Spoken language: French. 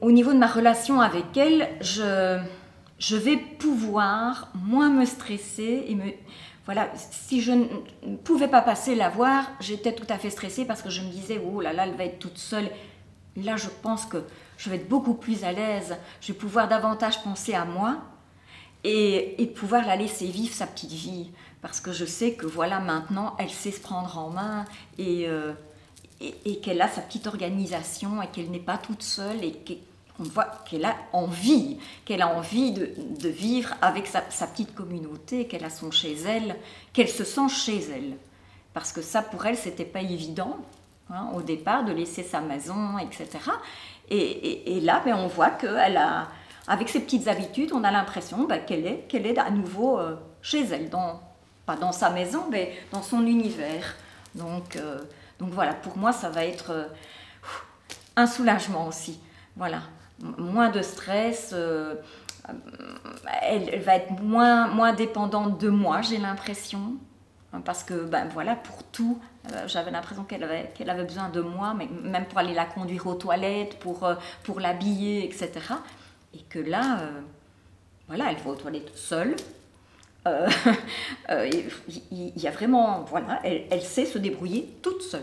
au niveau de ma relation avec elle, je vais pouvoir moins me stresser et me... Voilà, si je ne pouvais pas passer la voir, j'étais tout à fait stressée parce que je me disais, oh là là, elle va être toute seule. Là, je pense que je vais être beaucoup plus à l'aise. Je vais pouvoir davantage penser à moi et pouvoir la laisser vivre sa petite vie. Parce que je sais que voilà, maintenant, elle sait se prendre en main et qu'elle a sa petite organisation et qu'elle n'est pas toute seule et qu'on voit qu'elle a envie de vivre avec sa petite communauté, qu'elle a son chez elle, qu'elle se sent chez elle. Parce que ça, pour elle, c'était pas évident, hein, au départ, de laisser sa maison, etc. Et là, ben, on voit qu'elle a, avec ses petites habitudes, on a l'impression qu'elle est à nouveau chez elle, pas dans sa maison, mais dans son univers. Donc voilà, pour moi, ça va être un soulagement aussi. Voilà, moins de stress, elle va être moins dépendante de moi, j'ai l'impression. Parce que, ben voilà, pour tout, j'avais l'impression qu'elle avait besoin de moi, mais même pour aller la conduire aux toilettes, pour l'habiller, etc. Et que là, voilà, elle va aux toilettes seule. Euh, il y a vraiment, voilà, elle sait se débrouiller toute seule.